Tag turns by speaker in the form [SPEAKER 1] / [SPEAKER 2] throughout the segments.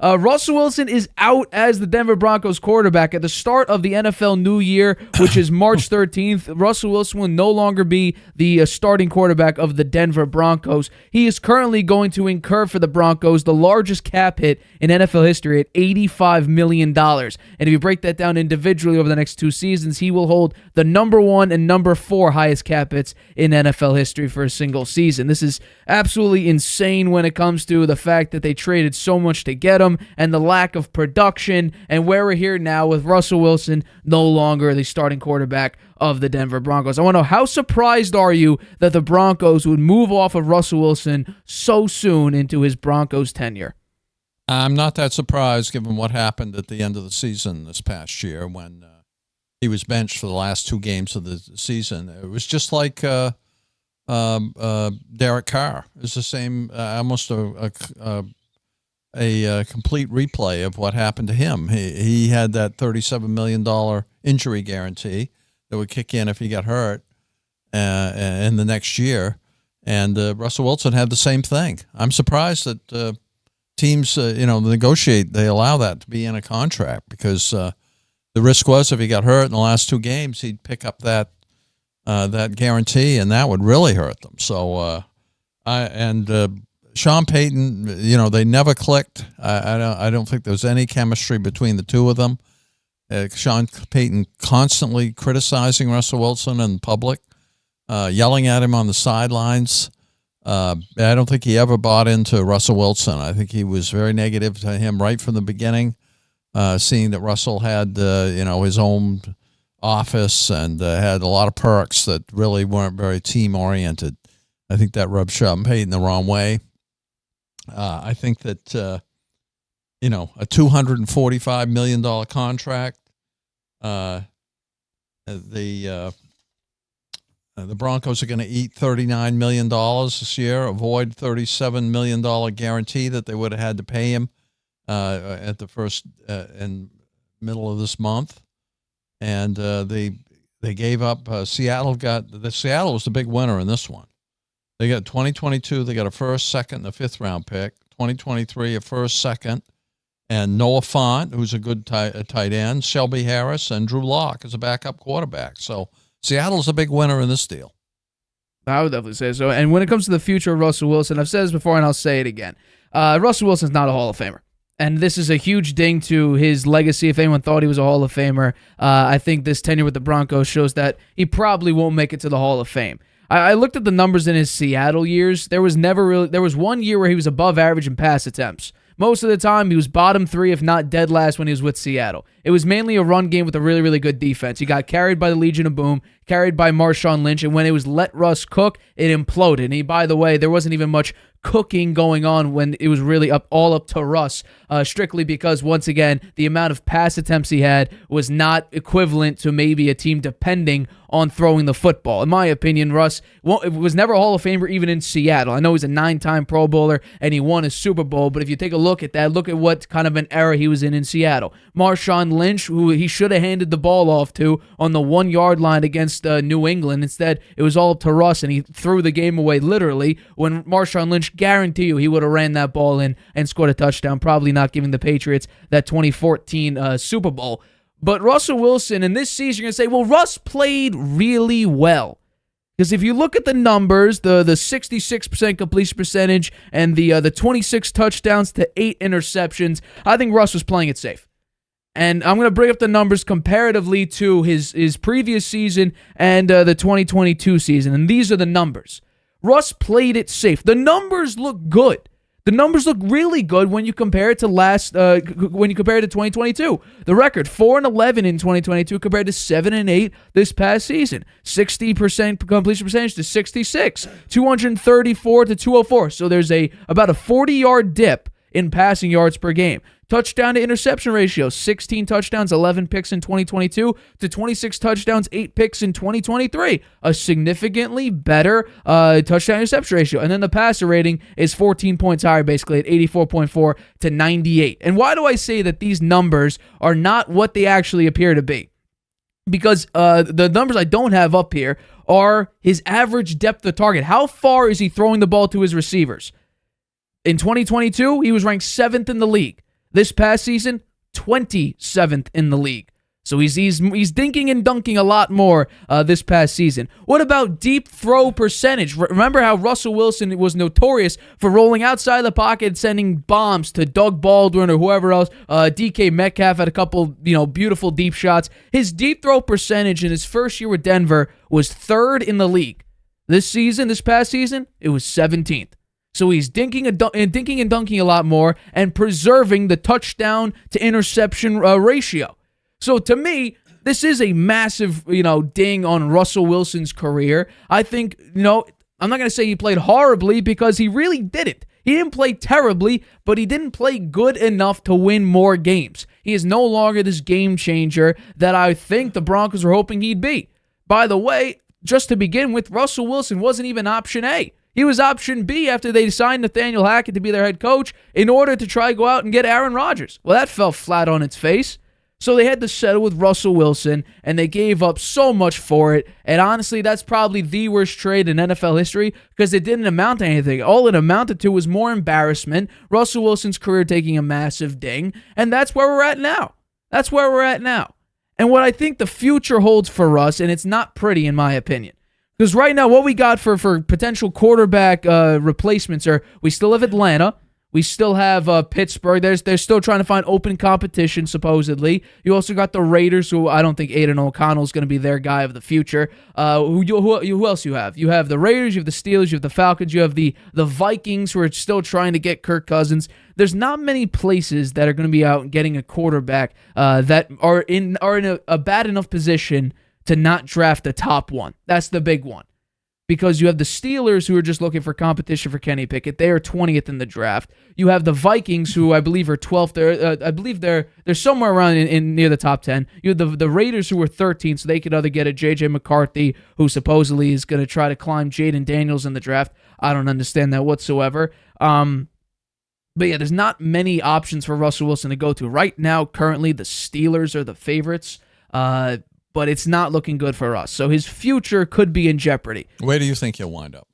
[SPEAKER 1] Russell Wilson is out as the Denver Broncos quarterback at the start of the NFL new year, which is March 13th. Russell Wilson will no longer be the starting quarterback of the Denver Broncos. He is currently going to incur for the Broncos the largest cap hit in NFL history at $85 million. And if you break that down individually over the next 2 seasons, he will hold the number 1 and number 4 highest cap hits in NFL history for a single season. This is absolutely insane when it comes to the fact that they traded so much to get him and the lack of production, and where we're here now with Russell Wilson no longer the starting quarterback of the Denver Broncos. I want to know, how surprised are you that the Broncos would move off of Russell Wilson so soon into his Broncos tenure?
[SPEAKER 2] I'm not that surprised given what happened at the end of the season this past year when he was benched for the last 2 games of the season. It was just like Derek Carr. It's the same, almost a complete replay of what happened to him. He had that $37 million injury guarantee that would kick in if he got hurt in the next year. And Russell Wilson had the same thing. I'm surprised that teams, negotiate. They allow that to be in a contract because the risk was if he got hurt in the last 2 games, he'd pick up that guarantee, and that would really hurt them. So, Sean Payton, they never clicked. I don't think there was any chemistry between the two of them. Sean Payton constantly criticizing Russell Wilson in public, yelling at him on the sidelines. I don't think he ever bought into Russell Wilson. I think he was very negative to him right from the beginning, seeing that Russell had, his own office and had a lot of perks that really weren't very team-oriented. I think that rubbed Sean Payton the wrong way. I think that, a $245 million contract, the Broncos are going to eat $39 million this year, avoid $37 million guarantee that they would have had to pay him at the first and middle of this month. And they gave up, Seattle was the big winner in this one. They got 2022, they got a first, second, and a 5th round pick. 2023, a first, second, and Noah Fant, who's a good tight end, Shelby Harris, and Drew Lock as a backup quarterback. So Seattle's a big winner in this deal.
[SPEAKER 1] I would definitely say so. And when it comes to the future of Russell Wilson, I've said this before and I'll say it again. Russell Wilson's not a Hall of Famer. And this is a huge ding to his legacy. If anyone thought he was a Hall of Famer, I think this tenure with the Broncos shows that he probably won't make it to the Hall of Fame. I looked at the numbers in his Seattle years. There was 1 year where he was above average in pass attempts. Most of the time, he was bottom 3, if not dead last, when he was with Seattle. It was mainly a run game with a really, really good defense. He got carried by the Legion of Boom, carried by Marshawn Lynch, and when it was let Russ cook, it imploded. And by the way, there wasn't even much cooking going on when it was really all up to Russ, strictly because, once again, the amount of pass attempts he had was not equivalent to maybe a team depending on throwing the football. In my opinion, Russ was never a Hall of Famer even in Seattle. I know he's a 9-time Pro Bowler and he won a Super Bowl, but if you take a look at that, look at what kind of an era he was in Seattle. Marshawn Lynch, who he should have handed the ball off to on the 1-yard line against New England. Instead, it was all up to Russ, and he threw the game away literally when Marshawn Lynch, guarantee you, he would have ran that ball in and scored a touchdown, probably not giving the Patriots that 2014 Super Bowl. But Russell Wilson, in this season, you're going to say, well, Russ played really well. Because if you look at the numbers, the 66% completion percentage and the 26 touchdowns to 8 interceptions, I think Russ was playing it safe. And I'm going to bring up the numbers comparatively to his previous season and the 2022 season. And these are the numbers. Russ played it safe. The numbers look good. The numbers look really good when you compare it to 2022. The record 4-11 in 2022 compared to 7-8 this past season. 60% completion percentage to 66, 234 to 204. So there's about a 40-yard dip in passing yards per game. Touchdown to interception ratio, 16 touchdowns, 11 picks in 2022 to 26 touchdowns, 8 picks in 2023. A significantly better touchdown interception ratio. And then the passer rating is 14 points higher, basically at 84.4 to 98. And why do I say that these numbers are not what they actually appear to be? Because the numbers I don't have up here are his average depth of target. How far is he throwing the ball to his receivers? In 2022, he was ranked 7th in the league. This past season, 27th in the league. So he's dinking and dunking a lot more this past season. What about deep throw percentage? Remember how Russell Wilson was notorious for rolling outside the pocket and sending bombs to Doug Baldwin or whoever else. DK Metcalf had a couple, beautiful deep shots. His deep throw percentage in his first year with Denver was 3rd in the league. This past season, it was 17th. So he's dinking and dunking a lot more and preserving the touchdown to interception ratio. So to me, this is a massive, ding on Russell Wilson's career. I think, I'm not going to say he played horribly because he really didn't. He didn't play terribly, but he didn't play good enough to win more games. He is no longer this game changer that I think the Broncos were hoping he'd be. By the way, just to begin with, Russell Wilson wasn't even option A. He was option B after they signed Nathaniel Hackett to be their head coach in order to try to go out and get Aaron Rodgers. Well, that fell flat on its face. So they had to settle with Russell Wilson, and they gave up so much for it. And honestly, that's probably the worst trade in NFL history because it didn't amount to anything. All it amounted to was more embarrassment, Russell Wilson's career taking a massive ding, and that's where we're at now. And what I think the future holds for Russ, and it's not pretty in my opinion. Because right now, what we got for potential quarterback replacements are we still have Atlanta. We still have Pittsburgh. They're still trying to find open competition, supposedly. You also got the Raiders, who I don't think Aiden O'Connell is going to be their guy of the future. Who else you have? You have the Raiders, you have the Steelers, you have the Falcons, you have the Vikings, who are still trying to get Kirk Cousins. There's not many places that are going to be out getting a quarterback that are in a bad enough position to not draft the top one. That's the big one. Because you have the Steelers, who are just looking for competition for Kenny Pickett. They are 20th in the draft. You have the Vikings, who I believe are 12th. I believe they're somewhere around in near the top 10. You have the Raiders, who are 13th, so they could either get a J.J. McCarthy, who supposedly is going to try to climb Jaden Daniels in the draft. I don't understand that whatsoever. But yeah, there's not many options for Russell Wilson to go to. Right now, currently, the Steelers are the favorites. But it's not looking good for us. So his future could be in jeopardy.
[SPEAKER 2] Where do you think he'll wind up?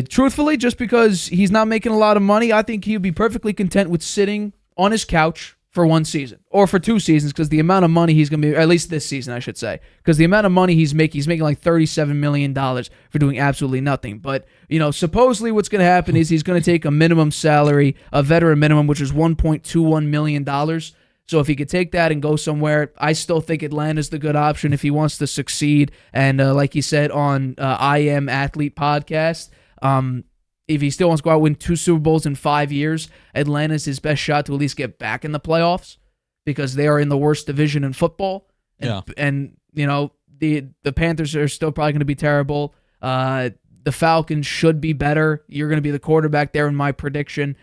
[SPEAKER 1] Truthfully, just because he's not making a lot of money, I think he'd be perfectly content with sitting on his couch for one season or for 2 seasons because the amount of money he's going to be, at least this season, I should say, because the amount of money he's making like $37 million for doing absolutely nothing. But, supposedly what's going to happen is he's going to take a minimum salary, a veteran minimum, which is $1.21 million. So if he could take that and go somewhere, I still think Atlanta's the good option if he wants to succeed. And like he said on I Am Athlete podcast, if he still wants to go out and win 2 Super Bowls in 5 years, Atlanta's his best shot to at least get back in the playoffs because they are in the worst division in football. And the Panthers are still probably going to be terrible. The Falcons should be better. You're going to be the quarterback there in my prediction.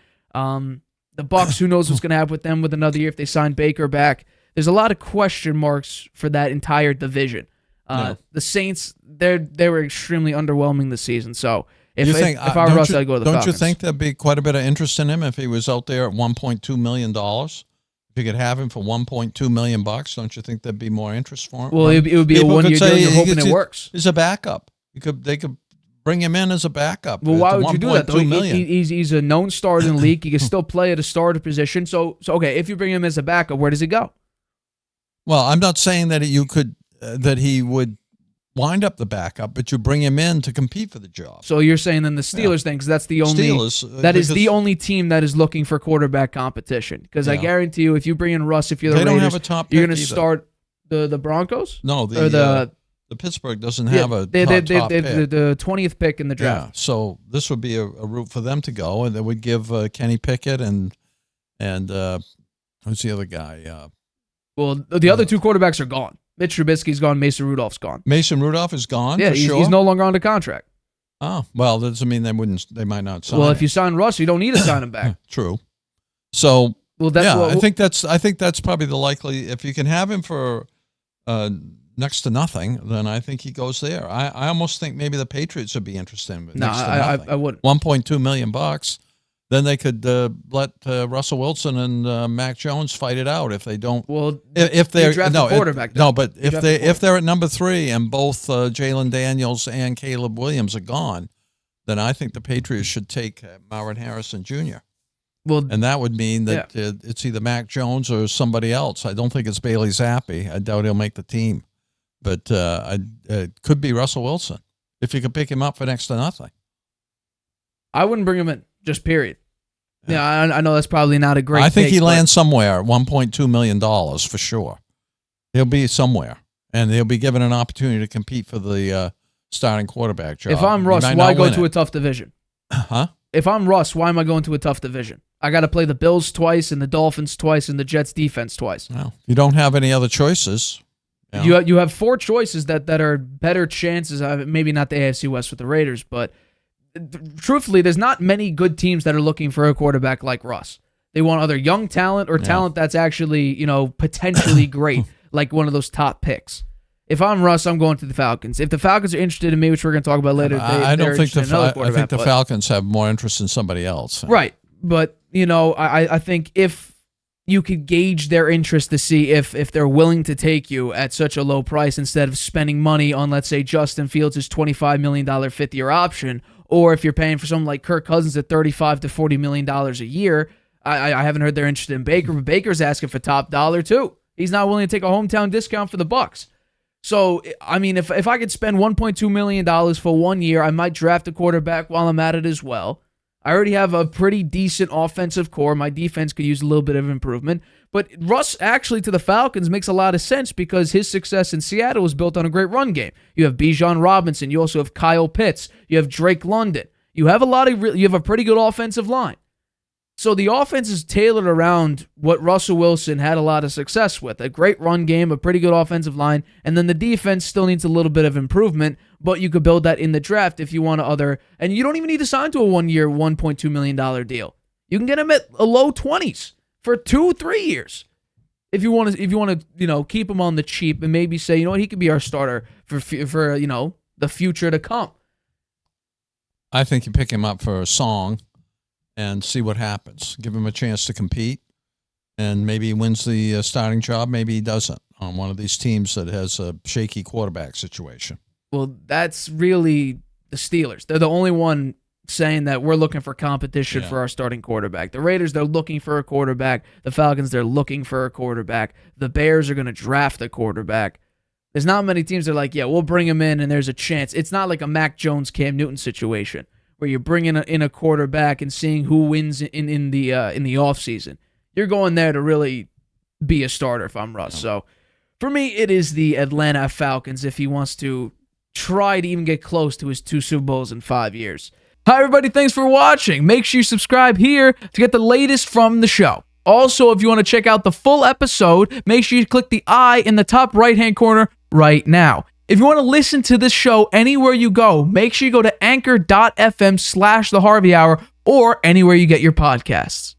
[SPEAKER 1] The Bucs, who knows what's going to happen with them with another year if they sign Baker back. There's a lot of question marks for that entire division. The Saints, they were extremely underwhelming this season. So if I were Russ, I'd go to the Falcons.
[SPEAKER 2] Don't you think there'd be quite a bit of interest in him if he was out there at $1.2 million? If you could have him for $1.2 million, don't you think there'd be more interest for him?
[SPEAKER 1] Well, it would be a one-year deal. You're hoping it works.
[SPEAKER 2] He's a backup. They could bring him in as a backup.
[SPEAKER 1] Well, why would you do that, though? He's a known star in the league. He can still play at a starter position. So okay, if you bring him as a backup, where does he go?
[SPEAKER 2] Well, I'm not saying that that he would wind up the backup, but you bring him in to compete for the job.
[SPEAKER 1] So you're saying then the Steelers thing, because that's the only is the only team that is looking for quarterback competition. Because I guarantee you, if you bring in Russ, if you're the Raiders,
[SPEAKER 2] don't have a top pick
[SPEAKER 1] you're going to start the Broncos.
[SPEAKER 2] No, the Pittsburgh doesn't have a top pick.
[SPEAKER 1] The 20th pick in the draft.
[SPEAKER 2] Yeah, so this would be a route for them to go, and that would give Kenny Pickett and who's the other guy?
[SPEAKER 1] Well, the other 2 quarterbacks are gone. Mitch Trubisky's gone. Mason Rudolph's gone.
[SPEAKER 2] Mason Rudolph is gone.
[SPEAKER 1] Yeah, he's no longer under contract.
[SPEAKER 2] Oh, well, that doesn't mean they might not sign.
[SPEAKER 1] Well, if you sign Russ, you don't need to sign him back.
[SPEAKER 2] True. So I think that's probably the likely. If you can have him for next to nothing, then I think he goes there. I almost think maybe the Patriots would be interested in.
[SPEAKER 1] No, I wouldn't.
[SPEAKER 2] $1.2 million. Then they could let Russell Wilson and Mac Jones fight it out if they don't.
[SPEAKER 1] Well,
[SPEAKER 2] if they're
[SPEAKER 1] quarterback.
[SPEAKER 2] But if they're at number 3 and both Jalen Daniels and Caleb Williams are gone, then I think the Patriots should take Marvin Harrison Jr.
[SPEAKER 1] Well,
[SPEAKER 2] And that would mean that it's either Mac Jones or somebody else. I don't think it's Bailey Zappi. I doubt he'll make the team. But it could be Russell Wilson if you could pick him up for next to nothing.
[SPEAKER 1] I wouldn't bring him in, just period. Yeah, I know that's probably not a great
[SPEAKER 2] I think
[SPEAKER 1] take,
[SPEAKER 2] he lands somewhere at $1.2 million for sure. He'll be somewhere, and he'll be given an opportunity to compete for the starting quarterback job.
[SPEAKER 1] If I'm Russ, why go to a tough division?
[SPEAKER 2] Huh?
[SPEAKER 1] If I'm Russ, why am I going to a tough division? I got to play the Bills twice and the Dolphins twice and the Jets defense twice.
[SPEAKER 2] Well, you don't have any other choices.
[SPEAKER 1] You have 4 choices that are better chances. Maybe not the AFC West with the Raiders, but truthfully, there's not many good teams that are looking for a quarterback like Russ. They want other young talent or talent that's actually, potentially great, like one of those top picks. If I'm Russ, I'm going to the Falcons. If the Falcons are interested in me, which we're going to talk about later,
[SPEAKER 2] I think the Falcons have more interest in somebody else.
[SPEAKER 1] Right, but I think if you could gauge their interest to see if they're willing to take you at such a low price instead of spending money on, let's say, Justin Fields' $25 million fifth-year option, or if you're paying for someone like Kirk Cousins at $35 to $40 million a year. I haven't heard they're interested in Baker, but Baker's asking for top dollar too. He's not willing to take a hometown discount for the Bucs. So, I mean, if I could spend $1.2 million for 1 year, I might draft a quarterback while I'm at it as well. I already have a pretty decent offensive core. My defense could use a little bit of improvement. But Russ actually to the Falcons makes a lot of sense because his success in Seattle was built on a great run game. You have Bijan Robinson. You also have Kyle Pitts. You have Drake London. You have you have a pretty good offensive line. So the offense is tailored around what Russell Wilson had a lot of success with. A great run game, a pretty good offensive line, and then the defense still needs a little bit of improvement, but you could build that in the draft if you want and you don't even need to sign to a 1 year, $1.2 million deal. You can get him at a low 20s for 2-3 years. If you want to, keep him on the cheap and maybe say, he could be our starter for the future to come.
[SPEAKER 2] I think you pick him up for a song and see what happens. Give him a chance to compete, and maybe he wins the starting job. Maybe he doesn't on one of these teams that has a shaky quarterback situation.
[SPEAKER 1] Well, that's really the Steelers. They're the only one saying that we're looking for competition for our starting quarterback. The Raiders, they're looking for a quarterback. The Falcons, they're looking for a quarterback. The Bears are going to draft a quarterback. There's not many teams that are like, we'll bring him in and there's a chance. It's not like a Mac Jones, Cam Newton situation where you're bringing in a quarterback and seeing who wins in the offseason. You're going there to really be a starter if I'm Russ. So for me, it is the Atlanta Falcons if he wants to try to even get close to his 2 Super Bowls in 5 years. Hi, everybody. Thanks for watching. Make sure you subscribe here to get the latest from the show. Also, if you want to check out the full episode, make sure you click the I in the top right-hand corner right now. If you want to listen to this show anywhere you go, make sure you go to anchor.fm/The Harvey Hour or anywhere you get your podcasts.